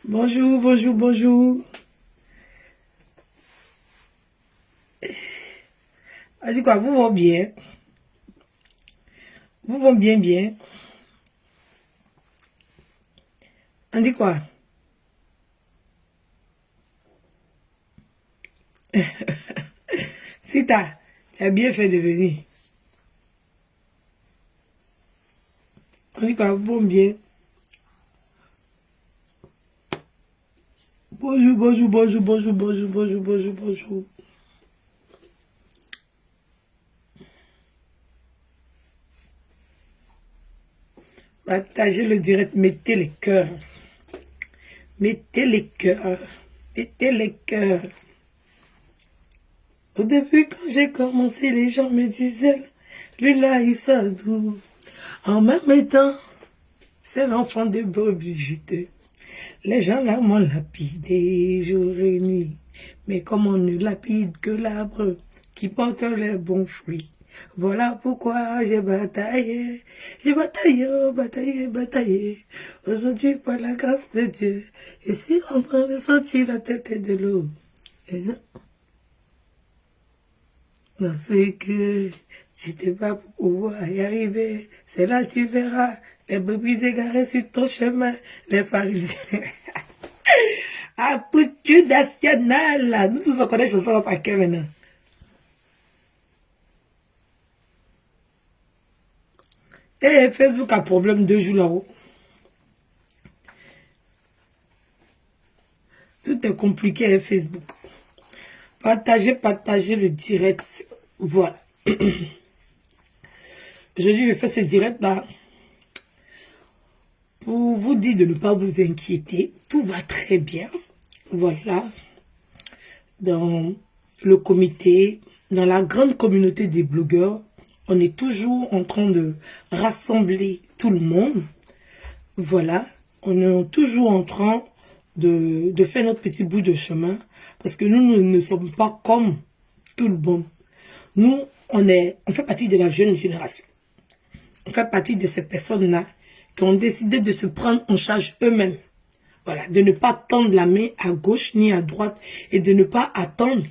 Bonjour, bonjour, bonjour. On dit quoi, vous vont bien? Vous vont bien, bien? On dit quoi? Si tu as bien fait de venir. On dit quoi, vous vont bien? Bonjour, bonjour, bonjour, bonjour, bonjour, bonjour, bonjour, bonjour. Partagez le direct, mettez les cœurs. Mettez les cœurs. Mettez les cœurs. Au début, quand j'ai commencé, les gens me disaient, lui là, il s'adoue. En même temps, c'est l'enfant de Brigitte. Les gens là m'ont lapidé jour et nuit. Mais comme on ne lapide que l'arbre qui porte les bons fruits. Voilà pourquoi j'ai bataillé. J'ai bataillé, oh, bataillé, bataillé. Aujourd'hui, par la grâce de Dieu, je suis en train de sortir la tête de l'eau. Et je... Non, c'est que tu te bats pour pouvoir y arriver. C'est là que tu verras les brebis égarées sur ton chemin, les pharisiens. Ah, foutu national. Nous tous on connaît chanson là par cœur maintenant. Et Facebook a problème 2 jours là-haut. Tout est compliqué avec Facebook. Partagez le direct. Voilà. Aujourd'hui, je fais ce direct là pour vous dire de ne pas vous inquiéter. Tout va très bien. Voilà. Dans le comité, dans la grande communauté des blogueurs, on est toujours en train de rassembler tout le monde. Voilà. On est toujours en train de faire notre petit bout de chemin. Parce que nous ne sommes pas comme tout le monde. Nous, on fait partie de la jeune génération. On fait partie de ces personnes-là qui ont décidé de se prendre en charge eux-mêmes. Voilà, de ne pas tendre la main à gauche ni à droite et de ne pas attendre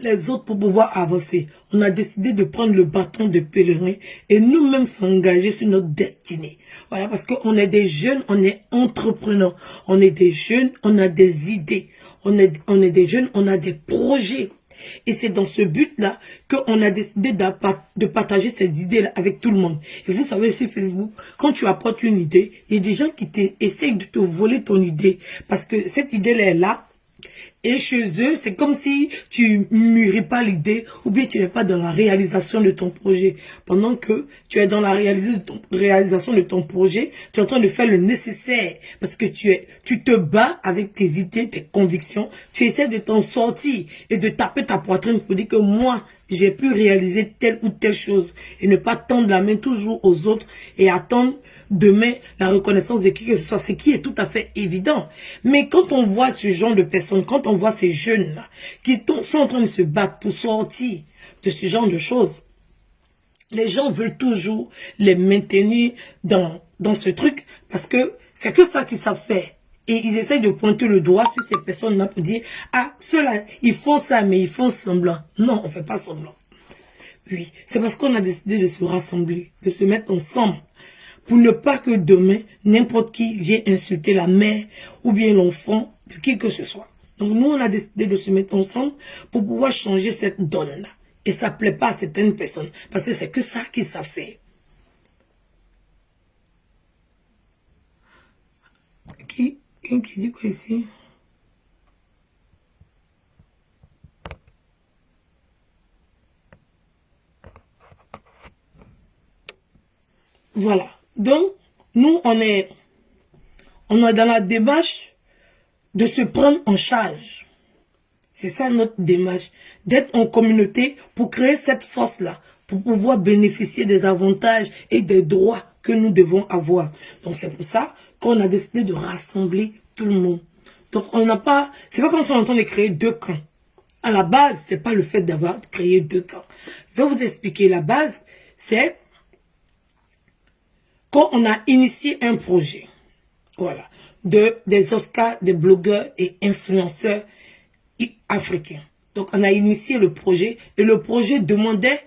les autres pour pouvoir avancer. On a décidé de prendre le bâton de pèlerin et nous-mêmes s'engager sur notre destinée. Voilà, parce qu'on est des jeunes, on est entrepreneurs. On est des jeunes, on a des idées. On est des jeunes, on a des projets. Et c'est dans ce but-là qu'on a décidé de partager ces idées-là avec tout le monde. Et vous savez, sur Facebook, quand tu apportes une idée, il y a des gens qui essayent de te voler ton idée. Parce que cette idée-là est là. Et chez eux, c'est comme si tu mûris pas l'idée ou bien tu n'es pas dans la réalisation de ton projet. Pendant que tu es dans la réalisation de ton projet, tu es en train de faire le nécessaire parce que tu te bats avec tes idées, tes convictions. Tu essaies de t'en sortir et de taper ta poitrine pour dire que moi, j'ai pu réaliser telle ou telle chose et ne pas tendre la main toujours aux autres et attendre demain la reconnaissance de qui que ce soit, c'est qui est tout à fait évident. Mais quand on voit ce genre de personnes, quand on voit ces jeunes-là qui sont en train de se battre pour sortir de ce genre de choses, les gens veulent toujours les maintenir dans ce truc parce que c'est que ça qu'ils savent faire. Et ils essayent de pointer le doigt sur ces personnes-là pour dire, ah, ceux-là, ils font ça, mais ils font semblant. Non, on ne fait pas semblant. Oui, c'est parce qu'on a décidé de se rassembler, de se mettre ensemble. Pour ne pas que demain, n'importe qui vienne insulter la mère ou bien l'enfant de qui que ce soit. Donc nous, on a décidé de se mettre ensemble pour pouvoir changer cette donne-là. Et ça ne plaît pas à certaines personnes. Parce que c'est que ça qui savent faire. Qui dit quoi ici? Voilà. Donc, nous, on est dans la démarche de se prendre en charge. C'est ça notre démarche. D'être en communauté pour créer cette force-là. Pour pouvoir bénéficier des avantages et des droits que nous devons avoir. Donc, c'est pour ça qu'on a décidé de rassembler tout le monde. Donc, on n'a pas... C'est pas comme si on est en train de créer 2 camps. À la base, c'est pas le fait d'avoir créé 2 camps. Je vais vous expliquer. La base, c'est quand on a initié un projet, voilà, des Oscars, des blogueurs et influenceurs africains. Donc, on a initié le projet et le projet demandait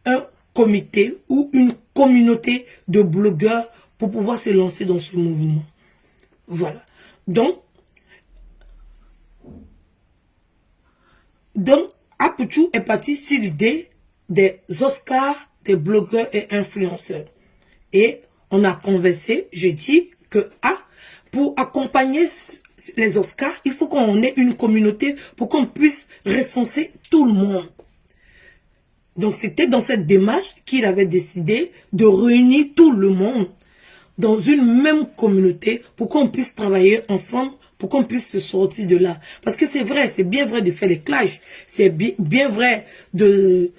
un comité ou une communauté de blogueurs pour pouvoir se lancer dans ce mouvement. Voilà. Donc Apuchu est parti sur l'idée des Oscars, des blogueurs et influenceurs. Et on a conversé, je dis que pour accompagner les Oscars, il faut qu'on ait une communauté pour qu'on puisse recenser tout le monde. Donc c'était dans cette démarche qu'il avait décidé de réunir tout le monde dans une même communauté pour qu'on puisse travailler ensemble, pour qu'on puisse se sortir de là. Parce que c'est vrai, c'est bien vrai de faire les clashs, c'est bien vrai que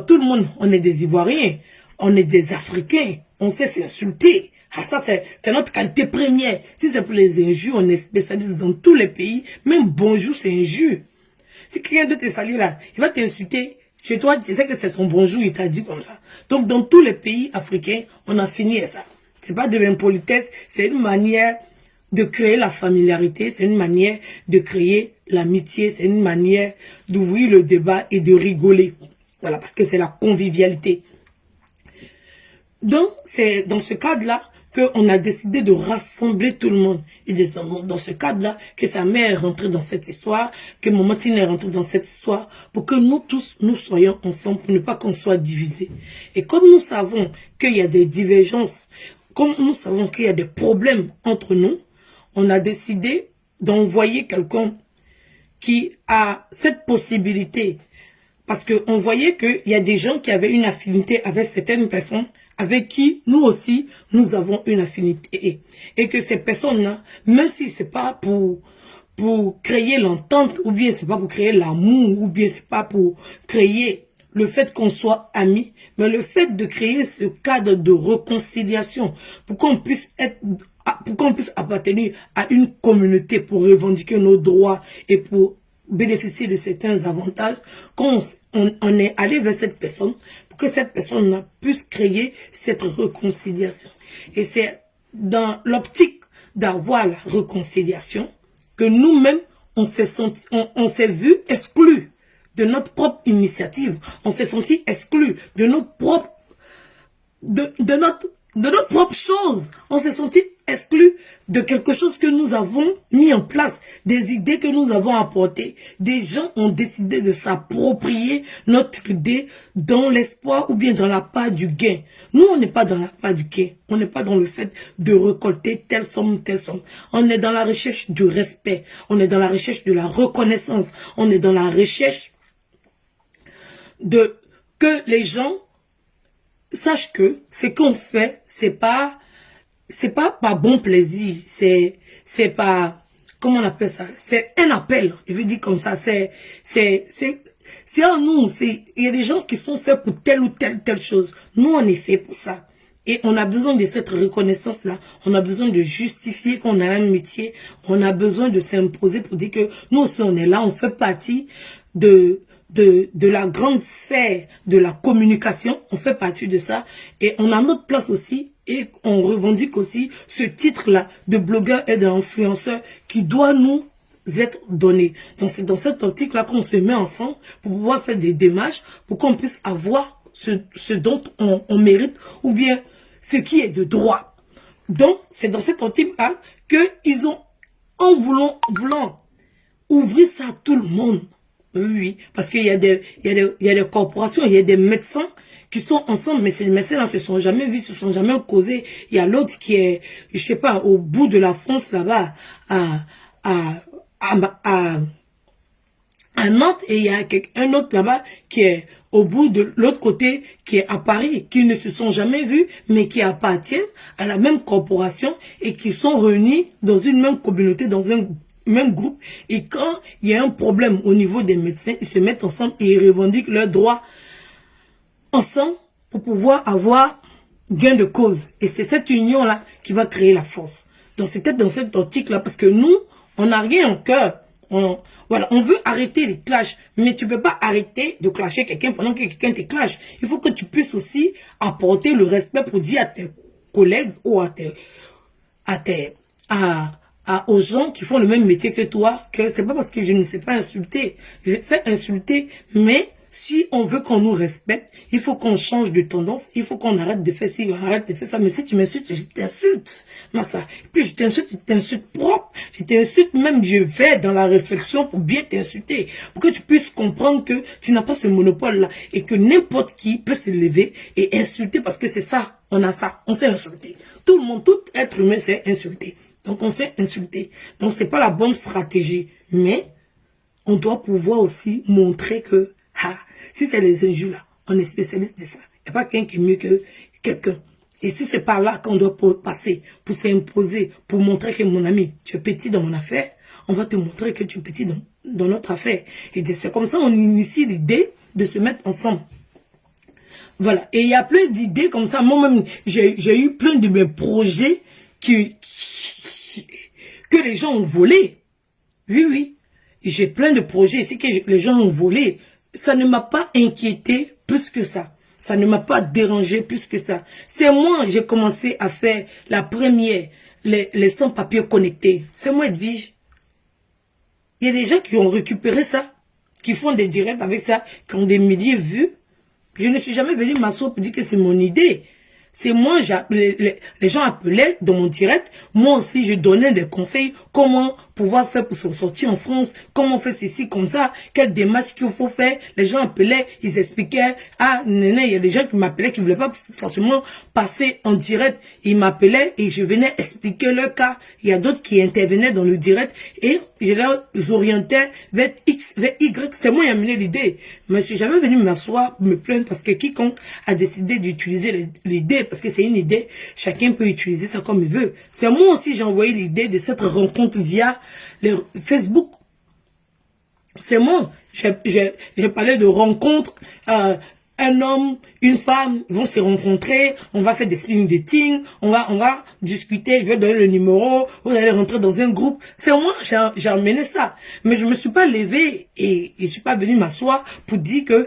tout le monde, on est des Ivoiriens, on est des Africains, on sait s'insulter. Ah, ça, c'est notre qualité première. Si c'est pour les injures, on est spécialiste dans tous les pays. Même bonjour, c'est injure. Si quelqu'un de te saluer là, il va t'insulter. Chez toi, tu sais que c'est son bonjour, il t'a dit comme ça. Donc, dans tous les pays africains, on a fini ça. C'est pas de l'impolitesse, c'est une manière de créer la familiarité, c'est une manière de créer l'amitié, c'est une manière d'ouvrir le débat et de rigoler. Voilà, parce que c'est la convivialité. Donc, c'est dans ce cadre-là qu'on a décidé de rassembler tout le monde. Et dans ce cadre-là, que sa mère est rentrée dans cette histoire, que Maman Tine est rentrée dans cette histoire, pour que nous tous, nous soyons ensemble, pour ne pas qu'on soit divisés. Et comme nous savons qu'il y a des divergences, comme nous savons qu'il y a des problèmes entre nous, on a décidé d'envoyer quelqu'un qui a cette possibilité. Parce qu'on voyait qu'il y a des gens qui avaient une affinité avec certaines personnes, avec qui nous aussi, nous avons une affinité. Et que ces personnes-là, même si c'est pas pour créer l'entente, ou bien c'est pas pour créer l'amour, ou bien c'est pas pour créer le fait qu'on soit amis, mais le fait de créer ce cadre de réconciliation, pour qu'on puisse appartenir à une communauté pour revendiquer nos droits et pour bénéficier de certains avantages, quand on est allé vers cette personne, pour que cette personne puisse créer cette réconciliation. Et c'est dans l'optique d'avoir la réconciliation que nous-mêmes, on s'est vu exclus de notre propre initiative. On s'est senti exclus de notre propre chose. On s'est senti exclus de quelque chose que nous avons mis en place, des idées que nous avons apportées. Des gens ont décidé de s'approprier notre idée dans l'espoir ou bien dans la part du gain. Nous, on n'est pas dans la part du gain. On n'est pas dans le fait de récolter telle somme, telle somme. On est dans la recherche du respect. On est dans la recherche de la reconnaissance. On est dans la recherche de que les gens sachent que ce qu'on fait, c'est pas par bon plaisir, c'est pas, comment on appelle ça, c'est un appel, je veux dire comme ça, c'est en nous, il y a des gens qui sont faits pour telle ou telle chose, nous on est fait pour ça, et on a besoin de cette reconnaissance-là, on a besoin de justifier qu'on a un métier, on a besoin de s'imposer pour dire que nous aussi on est là, on fait partie de la grande sphère de la communication, on fait partie de ça, et on a notre place aussi, et on revendique aussi ce titre-là de blogueur et d'influenceur qui doit nous être donné. Donc c'est dans cette optique-là qu'on se met ensemble pour pouvoir faire des démarches, pour qu'on puisse avoir ce dont on mérite, ou bien ce qui est de droit. Donc c'est dans cette optique-là qu'ils ont, en voulant ouvrir ça à tout le monde. Oui, parce qu'il y a des corporations, il y a des médecins qui sont ensemble, mais ces médecins-là ne se sont jamais vus, se sont jamais causés. Il y a l'autre qui est, je sais pas, au bout de la France, là-bas, à Nantes, et il y a un autre là-bas qui est au bout de l'autre côté, qui est à Paris, qui ne se sont jamais vus, mais qui appartiennent à la même corporation et qui sont réunis dans une même communauté, dans un même groupe, et quand il y a un problème au niveau des médecins, ils se mettent ensemble et ils revendiquent leurs droits ensemble pour pouvoir avoir gain de cause. Et c'est cette union-là qui va créer la force. Donc c'était dans cette optique-là, parce que nous, on n'a rien en cœur. Voilà, on veut arrêter les clashs, mais tu peux pas arrêter de clasher quelqu'un pendant que quelqu'un te clash. Il faut que tu puisses aussi apporter le respect pour dire collègues ou aux gens qui font le même métier que toi, que c'est pas parce que je ne sais pas insulter. Je sais insulter, mais si on veut qu'on nous respecte, il faut qu'on change de tendance, il faut qu'on arrête de faire ci, on arrête de faire ça. Mais si tu m'insultes, je t'insulte. Massa. Puis je t'insulte propre. Je t'insulte même, je vais dans la réflexion pour bien t'insulter. Pour que tu puisses comprendre que tu n'as pas ce monopole-là. Et que n'importe qui peut se lever et insulter parce que c'est ça. On a ça. On sait insulter. Tout le monde, tout être humain sait insulter. Donc on s'est insulté. Donc c'est pas la bonne stratégie. Mais on doit pouvoir aussi montrer que si c'est les injures là, on est spécialiste de ça. Il n'y a pas quelqu'un qui est mieux que quelqu'un. Et si c'est par là qu'on doit passer, pour s'imposer, pour montrer que mon ami, tu es petit dans mon affaire, on va te montrer que tu es petit dans notre affaire. Et c'est comme ça on initie l'idée de se mettre ensemble. Voilà. Et il y a plein d'idées comme ça. Moi-même, j'ai eu plein de mes projets que les gens ont volé. Oui, oui. J'ai plein de projets ici que les gens ont volé. Ça ne m'a pas inquiété plus que ça. Ça ne m'a pas dérangé plus que ça. C'est moi, j'ai commencé à faire la première, les sans-papiers connectés. C'est moi, Edwige. Il y a des gens qui ont récupéré ça, qui font des directs avec ça, qui ont des milliers de vues. Je ne suis jamais venu m'asseoir pour dire que c'est mon idée. C'est moi, les gens appelaient dans mon direct. Moi aussi, je donnais des conseils. Comment pouvoir faire pour s'en sortir en France. Comment faire ceci, comme ça. Quelle démarche qu'il faut faire. Les gens appelaient, ils expliquaient. Ah, néné, il y a des gens qui m'appelaient, qui ne voulaient pas forcément passer en direct. Ils m'appelaient et je venais expliquer leur cas. Il y a d'autres qui intervenaient dans le direct et je les orientais vers X, vers Y. C'est moi qui ai amené l'idée. Mais je suis jamais venu m'asseoir, me plaindre parce que quiconque a décidé d'utiliser l'idée, parce que c'est une idée, chacun peut utiliser ça comme il veut. C'est moi aussi j'ai envoyé l'idée de cette rencontre via Facebook. C'est moi. J'ai parlé de rencontre. Un homme, une femme vont se rencontrer, on va faire des swing dating, on va discuter, je vais donner le numéro, vous allez rentrer dans un groupe. C'est moi, j'ai amené ça. Mais je me suis pas levée et je suis pas venue m'asseoir pour dire que,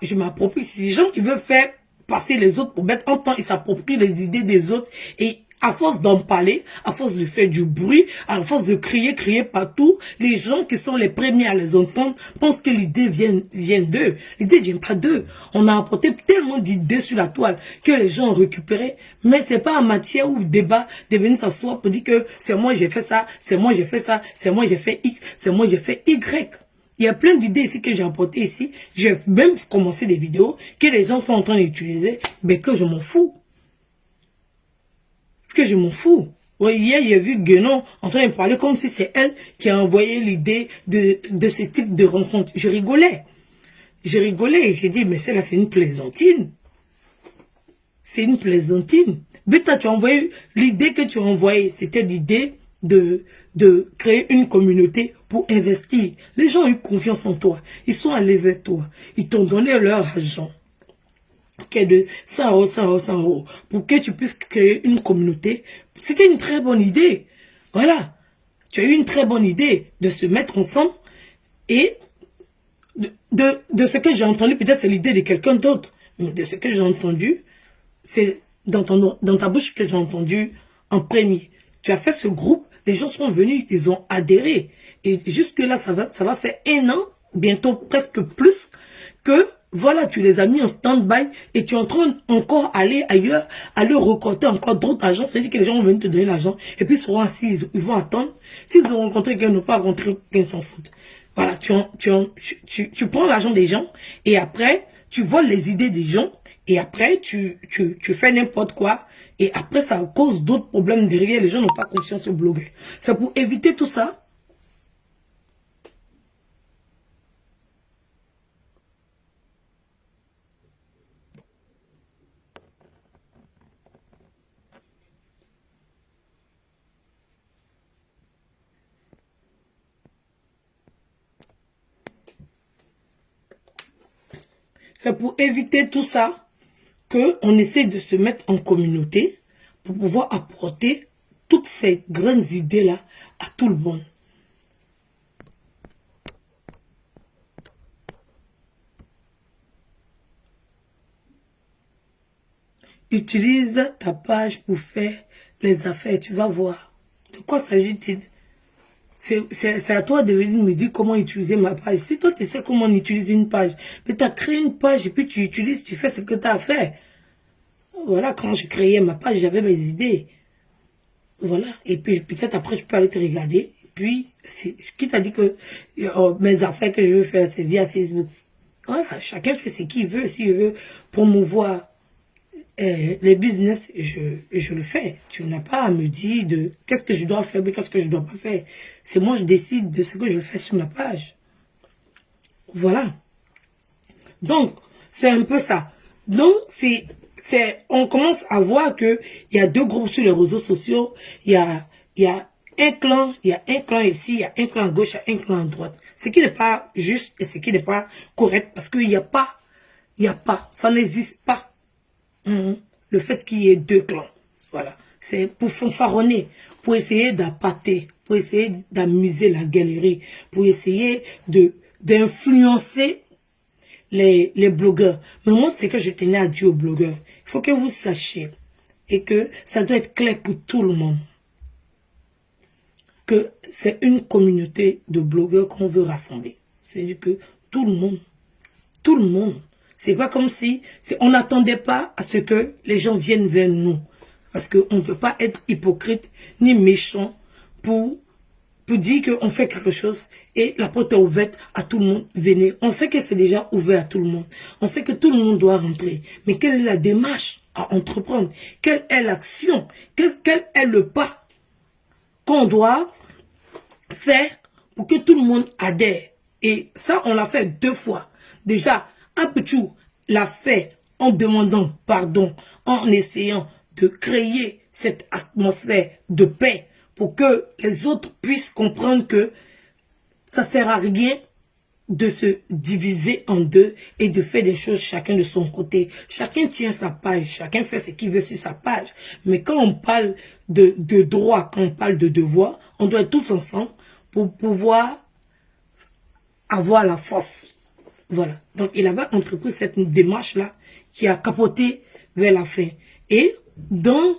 je m'approprie. C'est les gens qui veulent faire passer les autres pour mettre en temps, ils s'approprient les idées des autres et à force d'en parler, à force de faire du bruit, à force de crier partout, les gens qui sont les premiers à les entendre pensent que l'idée vient d'eux. L'idée vient pas d'eux. On a apporté tellement d'idées sur la toile que les gens ont récupéré, mais c'est pas en matière ou débat de venir s'asseoir pour dire que c'est moi j'ai fait ça, c'est moi j'ai fait ça, c'est moi j'ai fait X, c'est moi j'ai fait Y. Il y a plein d'idées ici que j'ai apportées ici. J'ai même commencé des vidéos que les gens sont en train d'utiliser, mais que je m'en fous. Que je m'en fous. Ouais, hier, il y a vu Guénon en train de parler comme si c'est elle qui a envoyé l'idée de ce type de rencontre. Je rigolais. Et j'ai dit, mais celle-là, c'est une plaisantine. C'est une plaisantine. Mais toi, tu as envoyé, l'idée que tu as envoyée, c'était l'idée de créer une communauté pour investir. Les gens ont eu confiance en toi. Ils sont allés vers toi. Ils t'ont donné leur argent. Qui est de 100 euros, 100 euros, 100 euros, pour que tu puisses créer une communauté. C'était une très bonne idée. Voilà. Tu as eu une très bonne idée de se mettre ensemble et de ce que j'ai entendu, peut-être c'est l'idée de quelqu'un d'autre, mais de ce que j'ai entendu, c'est dans ta bouche que j'ai entendu en premier. Tu as fait ce groupe, les gens sont venus, ils ont adhéré. Et jusque là, ça va faire 1 an, bientôt presque plus, que voilà, tu les as mis en stand-by et tu es en train encore aller ailleurs, aller recruter encore d'autres agents. C'est-à-dire que les gens vont venir te donner l'argent et puis ils seront assis, ils vont attendre. S'ils ont rencontré quelqu'un, n'ont pas rencontré quelqu'un, s'en foutent. Voilà, tu prends l'argent des gens et après, tu voles les idées des gens et après, tu fais n'importe quoi. Et après, ça cause d'autres problèmes derrière. Les gens n'ont pas confiance au blogueur. C'est pour éviter tout ça. C'est pour éviter tout ça qu'on essaie de se mettre en communauté pour pouvoir apporter toutes ces grandes idées-là à tout le monde. utilise ta page pour faire les affaires. Tu vas voir. De quoi s'agit-il? C'est à toi de venir me dire comment utiliser ma page. Si toi, tu sais comment on utilise une page, mais tu as créé une page et puis tu utilises, tu fais ce que tu as à faire. Voilà, quand je créais ma page, j'avais mes idées. Voilà, et puis peut-être après, je peux aller te regarder. Puis, qui t'a dit que mes affaires que je veux faire, c'est via Facebook. Voilà, chacun fait ce qu'il veut. S'il veut promouvoir les business, je le fais. Tu n'as pas à me dire de qu'est-ce que je dois faire, mais qu'est-ce que je dois pas faire. C'est moi, je décide de ce que je fais sur ma page. Voilà. Donc, c'est un peu ça. Donc, on commence à voir que il y a deux groupes sur les réseaux sociaux. Il y a un clan ici, il y a un clan à gauche, il y a un clan à droite. Ce qui n'est pas juste et ce qui n'est pas correct parce qu'il n'y a pas, ça n'existe pas. Le fait qu'il y ait deux clans. Voilà. C'est pour fanfaronner, pour essayer d'appâter, pour essayer d'amuser la galerie, pour essayer d'influencer les blogueurs. Mais moi, c'est que je tenais à dire aux blogueurs. Il faut que vous sachiez et que ça doit être clair pour tout le monde que c'est une communauté de blogueurs qu'on veut rassembler. C'est-à-dire que tout le monde, c'est pas comme si on n'attendait pas à ce que les gens viennent vers nous. Parce qu'on ne veut pas être hypocrite ni méchant pour dire qu'on fait quelque chose et la porte est ouverte à tout le monde. Venez. On sait que c'est déjà ouvert à tout le monde. On sait que tout le monde doit rentrer. Mais quelle est la démarche à entreprendre? Quelle est l'action? Quel est le pas qu'on doit faire pour que tout le monde adhère? Et ça, on l'a fait 2 fois. Déjà, Apouchou l'a fait en demandant pardon, en essayant de créer cette atmosphère de paix pour que les autres puissent comprendre que ça sert à rien de se diviser en deux et de faire des choses chacun de son côté. Chacun tient sa page, chacun fait ce qu'il veut sur sa page. Mais quand on parle de droit, quand on parle de devoir, on doit être tous ensemble pour pouvoir avoir la force. Voilà. Donc, il avait entrepris cette démarche-là qui a capoté vers la fin. Et dans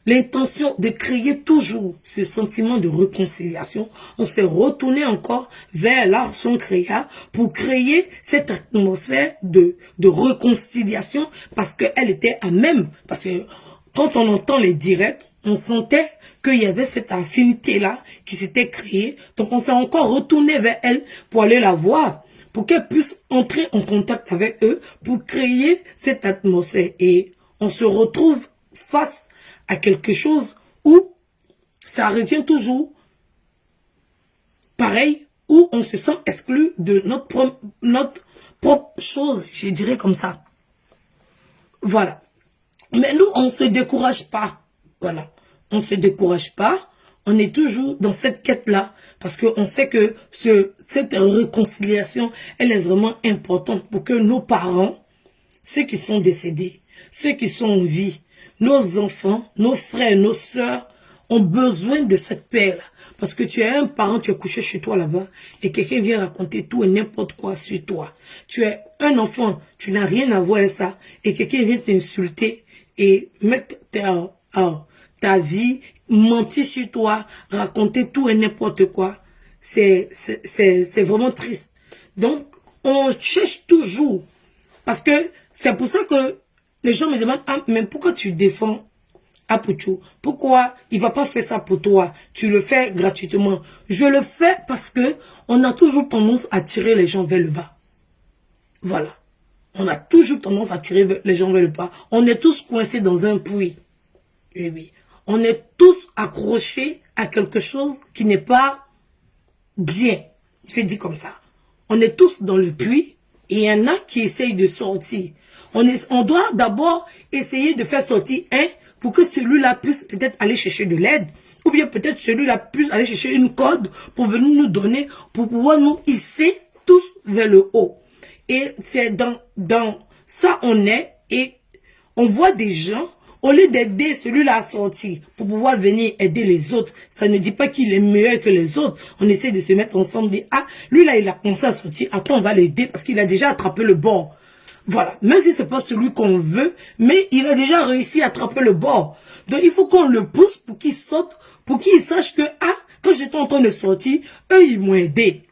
l'intention de créer toujours ce sentiment de réconciliation, on s'est retourné encore vers l'art son créa pour créer cette atmosphère de réconciliation parce qu'elle était à même. Parce que quand on entend les directs, on sentait qu'il y avait cette affinité-là qui s'était créée. Donc, on s'est encore retourné vers elle pour aller la voir, pour qu'elle puisse entrer en contact avec eux, pour créer cette atmosphère. Et on se retrouve face à quelque chose où ça revient toujours pareil, où on se sent exclu de notre propre chose, je dirais comme ça. Voilà. Mais nous, on ne se décourage pas. Voilà. On ne se décourage pas. On est toujours dans cette quête-là. Parce qu'on sait que cette réconciliation, elle est vraiment importante pour que nos parents, ceux qui sont décédés, ceux qui sont en vie, nos enfants, nos frères, nos sœurs, ont besoin de cette paix-là. Parce que tu es un parent, tu es couché chez toi là-bas, et quelqu'un vient raconter tout et n'importe quoi sur toi. Tu es un enfant, tu n'as rien à voir avec ça, et quelqu'un vient t'insulter et mettre ta vie, mentir sur toi, raconter tout et n'importe quoi. C'est vraiment triste. Donc, on cherche toujours. Parce que c'est pour ça que les gens me demandent, ah, mais pourquoi tu défends Apouchou? Pourquoi il va pas faire ça pour toi? Tu le fais gratuitement. Je le fais parce que on a toujours tendance à tirer les gens vers le bas. Voilà. On a toujours tendance à tirer les gens vers le bas. On est tous coincés dans un puits. Oui, oui. On est tous accrochés à quelque chose qui n'est pas bien. Je vais dire comme ça. On est tous dans le puits et il y en a qui essayent de sortir. On doit d'abord essayer de faire sortir un pour que celui-là puisse peut-être aller chercher de l'aide. Ou bien peut-être celui-là puisse aller chercher une corde pour venir nous donner, pour pouvoir nous hisser tous vers le haut. Et c'est dans ça on est et on voit des gens, au lieu d'aider celui-là à sortir, pour pouvoir venir aider les autres, ça ne dit pas qu'il est meilleur que les autres. On essaie de se mettre ensemble, dire, ah, lui là il a pensé à sortir, attends on va l'aider parce qu'il a déjà attrapé le bord. Voilà, même si c'est pas celui qu'on veut, mais il a déjà réussi à attraper le bord. Donc il faut qu'on le pousse pour qu'il saute, pour qu'il sache que, ah, quand j'étais en train de sortir, eux, ils m'ont aidé.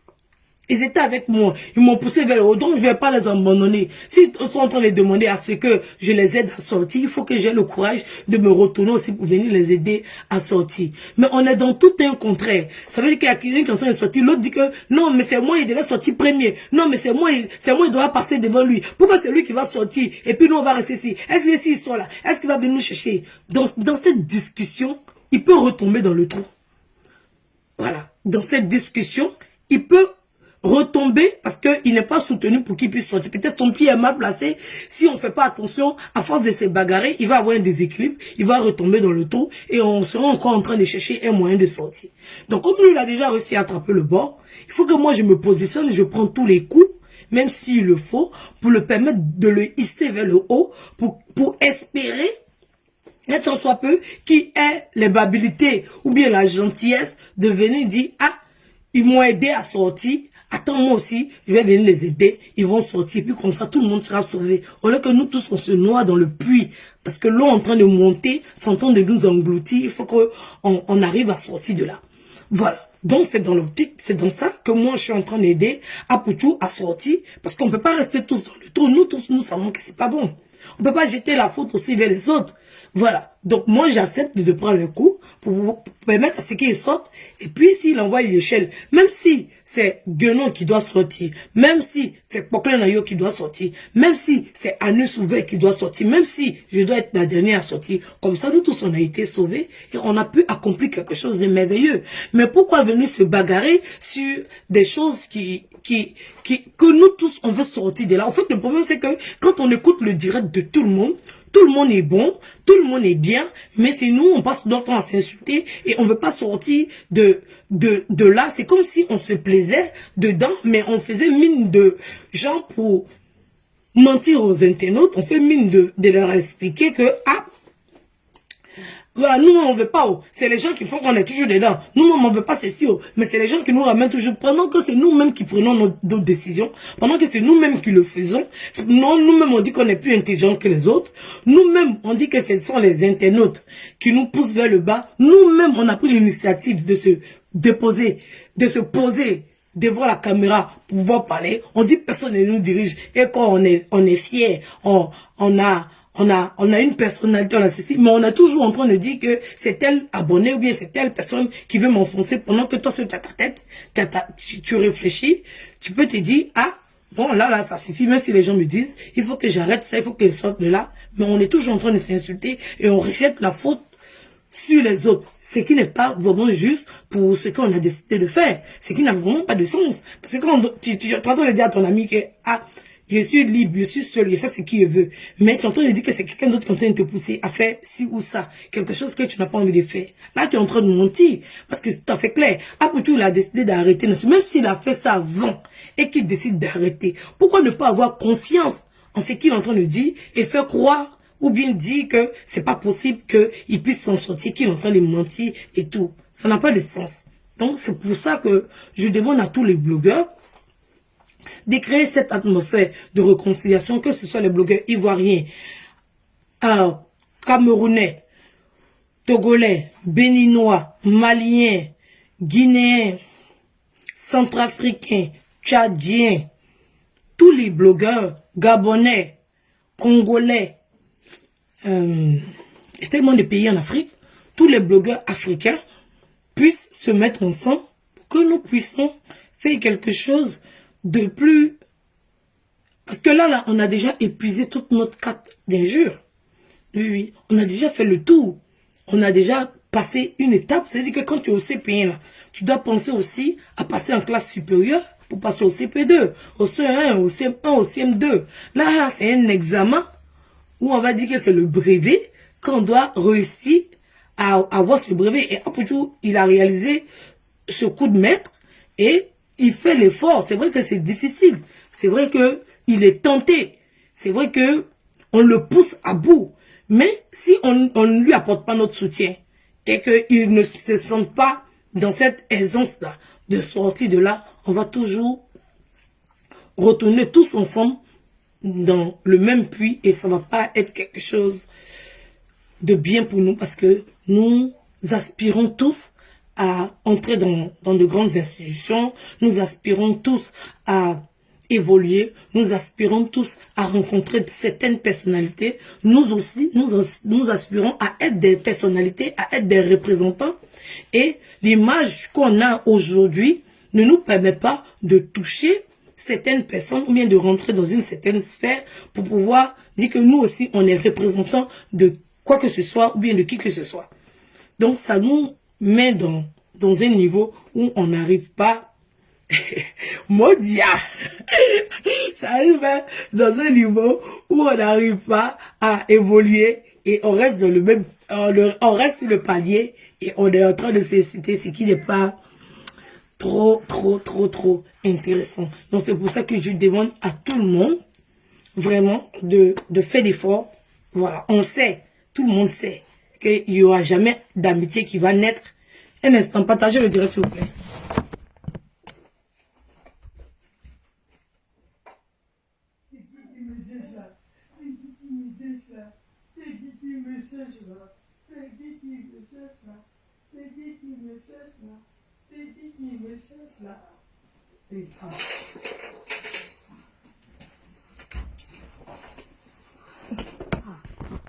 Ils étaient avec moi, ils m'ont poussé vers le haut, donc je ne vais pas les abandonner. S'ils sont en train de demander à ce que je les aide à sortir, il faut que j'ai le courage de me retourner aussi pour venir les aider à sortir. Mais on est dans tout un contraire. Ça veut dire qu'il y a quelqu'un qui est en train de sortir, l'autre dit que non, mais c'est moi, il devait sortir premier. Non, mais c'est moi, il doit passer devant lui. Pourquoi c'est lui qui va sortir? Et puis nous, on va rester ici. Est-ce que s'ils sont là, est-ce qu'il va venir nous chercher? Dans cette discussion, il peut retomber dans le trou. Voilà. Dans cette discussion, il peut retomber parce qu'il n'est pas soutenu pour qu'il puisse sortir. Peut-être son pied est mal placé. Si on ne fait pas attention, à force de se bagarrer, il va avoir un déséquilibre, il va retomber dans le trou et on sera encore en train de chercher un moyen de sortir. Donc comme lui, il a déjà réussi à attraper le bord, il faut que moi je me positionne, je prends tous les coups, même s'il le faut, pour le permettre de le hisser vers le haut, pour espérer tant soit peu, qui ait l'habilité ou bien la gentillesse de venir dire, ah, ils m'ont aidé à sortir, attends, moi aussi, je vais venir les aider, ils vont sortir, puis comme ça, tout le monde sera sauvé. Au lieu que nous tous, on se noie dans le puits, parce que l'eau est en train de monter, c'est en train de nous engloutir, il faut qu'on arrive à sortir de là. Voilà. Donc, c'est dans l'optique, c'est dans ça que moi, je suis en train d'aider Apoutou à sortir, parce qu'on ne peut pas rester tous dans le trou. Nous tous, nous savons que c'est pas bon. On ne peut pas jeter la faute aussi vers les autres. Voilà. Donc, moi, j'accepte de prendre le coup pour permettre à ce qu'il sorte. Et puis, s'il envoie l'échelle, même si c'est Guenon qui doit sortir, même si c'est Poklenayo qui doit sortir, même si c'est Anus Ouvert qui doit sortir, même si je dois être la dernière à sortir, comme ça, nous tous, on a été sauvés et on a pu accomplir quelque chose de merveilleux. Mais pourquoi venir se bagarrer sur des choses que nous tous, on veut sortir de là? En fait, le problème, c'est que quand on écoute le direct de tout le monde est bon, tout le monde est bien, mais c'est nous, on passe notre temps à s'insulter et on veut pas sortir de là. C'est comme si on se plaisait dedans, mais on faisait mine de gens pour mentir aux internautes. On fait mine de leur expliquer que, ah, voilà, nous, on veut pas, oh. C'est les gens qui font qu'on est toujours dedans. Nous, on veut pas ceci, oh. Mais c'est les gens qui nous ramènent toujours. Pendant que c'est nous-mêmes qui prenons nos décisions, pendant que c'est nous-mêmes qui le faisons, non, nous-mêmes, on dit qu'on est plus intelligent que les autres. Nous-mêmes, on dit que ce sont les internautes qui nous poussent vers le bas. Nous-mêmes, on a pris l'initiative de se déposer, de se poser devant la caméra pour pouvoir parler. On dit que personne ne nous dirige. Et quand on est fier, on a une personnalité, on a ceci, mais on est toujours en train de dire que c'est tel abonné ou bien c'est telle personne qui veut m'enfoncer pendant que toi, sur ta tête, tu réfléchis, tu peux te dire, ah, bon, là, ça suffit, même si les gens me disent, il faut que j'arrête ça, il faut que je sorte de là, mais on est toujours en train de s'insulter et on rejette la faute sur les autres. Ce qui n'est pas vraiment juste pour ce qu'on a décidé de faire. Ce qui n'a vraiment pas de sens. Parce que quand tu es en train de dire à ton ami que, ah, je suis libre, je suis seul, je fais ce qu'il veut. Mais tu es en train de dire que c'est quelqu'un d'autre qui est en train de te pousser à faire ci ou ça. Quelque chose que tu n'as pas envie de faire. Là, tu es en train de mentir. Parce que c'est tout à fait clair. Apoutou, il a décidé d'arrêter. Même s'il a fait ça avant et qu'il décide d'arrêter, pourquoi ne pas avoir confiance en ce qu'il est en train de dire et faire croire ou bien dire que c'est pas possible qu'il puisse s'en sortir, qu'il est en train de mentir et tout. Ça n'a pas de sens. Donc, c'est pour ça que je demande à tous les blogueurs de créer cette atmosphère de réconciliation, que ce soit les blogueurs ivoiriens, camerounais, togolais, béninois, maliens, guinéens, centrafricains, tchadiens, tous les blogueurs gabonais, congolais, il y a tellement de pays en Afrique, tous les blogueurs africains puissent se mettre ensemble pour que nous puissions faire quelque chose de plus... Parce que là, on a déjà épuisé toute notre carte d'injures. Oui, on a déjà fait le tour. On a déjà passé une étape. C'est-à-dire que quand tu es au CP1, là, tu dois penser aussi à passer en classe supérieure pour passer au CP2, au CE1, au CM1, au CM2. Là c'est un examen où on va dire que c'est le brevet qu'on doit réussir à avoir ce brevet. Et Apoutou, il a réalisé ce coup de maître et il fait l'effort. C'est vrai que c'est difficile. C'est vrai que il est tenté. C'est vrai que on le pousse à bout. Mais si on ne lui apporte pas notre soutien et qu'il ne se sent pas dans cette aisance-là de sortir de là, on va toujours retourner tous ensemble dans le même puits et ça va pas être quelque chose de bien pour nous parce que nous aspirons tous à entrer dans de grandes institutions, nous aspirons tous à évoluer, nous aspirons tous à rencontrer certaines personnalités, nous aussi, nous aspirons à être des personnalités, à être des représentants et l'image qu'on a aujourd'hui ne nous permet pas de toucher certaines personnes ou bien de rentrer dans une certaine sphère pour pouvoir dire que nous aussi on est représentants de quoi que ce soit ou bien de qui que ce soit. Donc ça nous met dans un niveau où on n'arrive pas Modia. Ça arrive dans un niveau où on n'arrive pas à évoluer et on reste dans le même on reste sur le palier et on est en train de s'insulter, ce qui n'est pas trop intéressant. Donc c'est pour ça que je demande à tout le monde vraiment de faire l'effort. Voilà, on sait, tout le monde sait qu'il n'y aura jamais d'amitié qui va naître. Un instant, partagez le direct s'il vous plaît.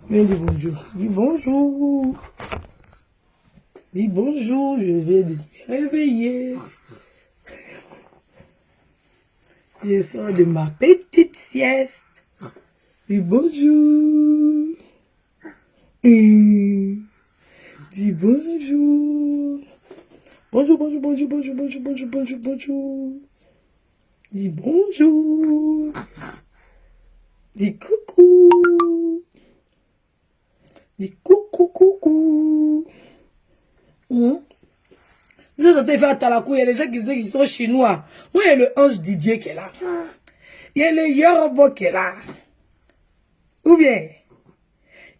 Viens dis bonjour. Dis bonjour. Dis bonjour, je viens de me réveiller. Je sors de ma petite sieste. Dis bonjour. Dis bonjour. Bonjour, bonjour, bonjour, bonjour, bonjour, bonjour, bonjour, bonjour. Dis bonjour. Dis coucou. Dis coucou, coucou. Vous êtes en train de faire Talakou, il y a les gens qui disent qu'ils sont chinois. Moi, il y a le ange Didier qui est là. Il y a le Yoruba qui est là. Ou bien,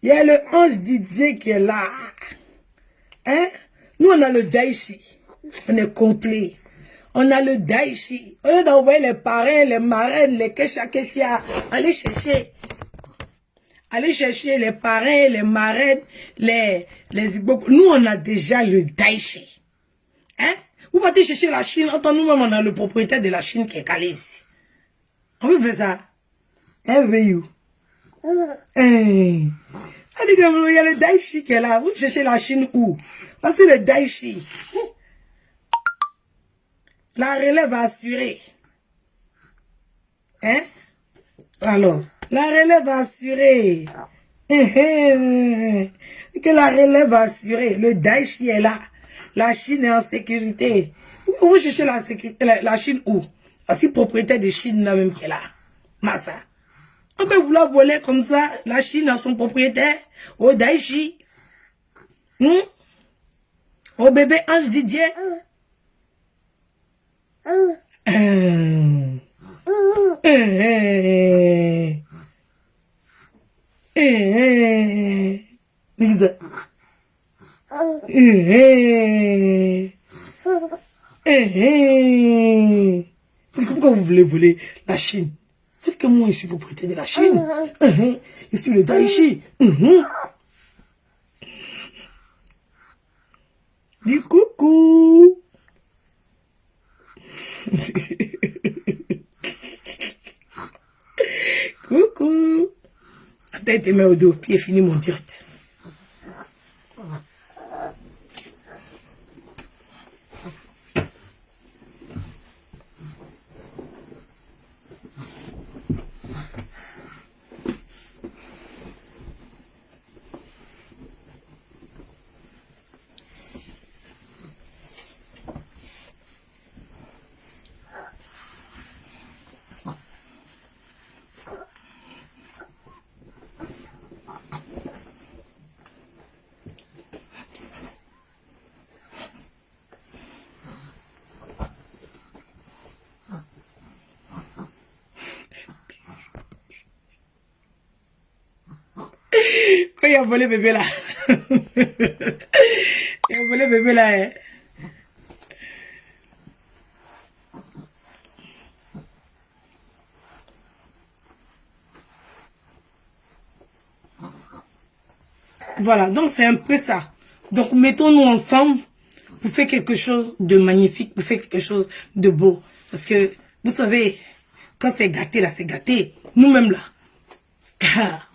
il y a le ange Didier qui est là. Hein? Nous, on a le Daichi. On est complet. On a le Daichi. On est d'envoyer les parrains, les marraines, les kesha. Allez chercher. Allez chercher les parrains, les marraines, les Igbo. Nous, on a déjà le Daichi. Hein? Vous partez chercher la Chine. Entends, nous-mêmes, on a le propriétaire de la Chine qui est calé ici. On peut faire ça. Hein, veillou. Allez, il y a le Daichi qui est là. Vous cherchez la Chine où? Ça, c'est le Daichi. La relève assurée. Hein? Alors, la relève assurée. Que la relève assurée. Le Daichi est là. La Chine est en sécurité. Vous cherchez la Chine où? C'est le propriétaire de Chine là même qui est là. Massa. On peut vouloir voler comme ça la Chine à son propriétaire. Au Daichi. Au bébé Ange Didier. Pourquoi vous voulez voler la Chine? Faites que moi je suis propriétaire de la Chine. Je suis le Daichi. Dis coucou. Coucou. Attends, tes mains au dos, puis fini mon direct. Quand il a volé bébé là. Il a volé bébé là. Hein. Voilà, donc c'est un peu ça. Donc mettons-nous ensemble pour faire quelque chose de magnifique, pour faire quelque chose de beau. Parce que, vous savez, quand c'est gâté là, c'est gâté. Nous-mêmes là,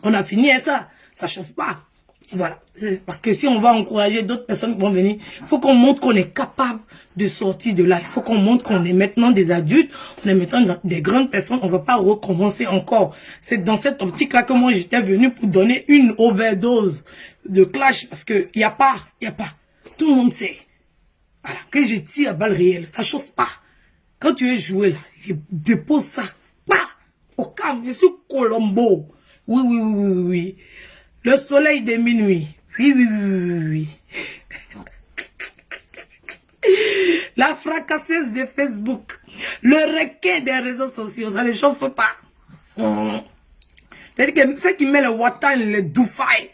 on a fini à ça. Ça chauffe pas. Voilà. Parce que si on va encourager d'autres personnes qui vont venir, il faut qu'on montre qu'on est capable de sortir de là. Il faut qu'on montre qu'on est maintenant des adultes, on est maintenant des grandes personnes, on ne va pas recommencer encore. C'est dans cette optique-là que moi j'étais venu pour donner une overdose de clash, parce que y a pas. Tout le monde sait. Voilà. Que je tire à balles réelles, ça chauffe pas. Quand tu es joué là, je dépose ça, au calme, je suis Colombo. Oui. Le soleil de minuit. Oui. La fracasseuse de Facebook. Le requin des réseaux sociaux. Ça ne chauffe pas. C'est-à-dire que ceux qui met le watan, le doufaille.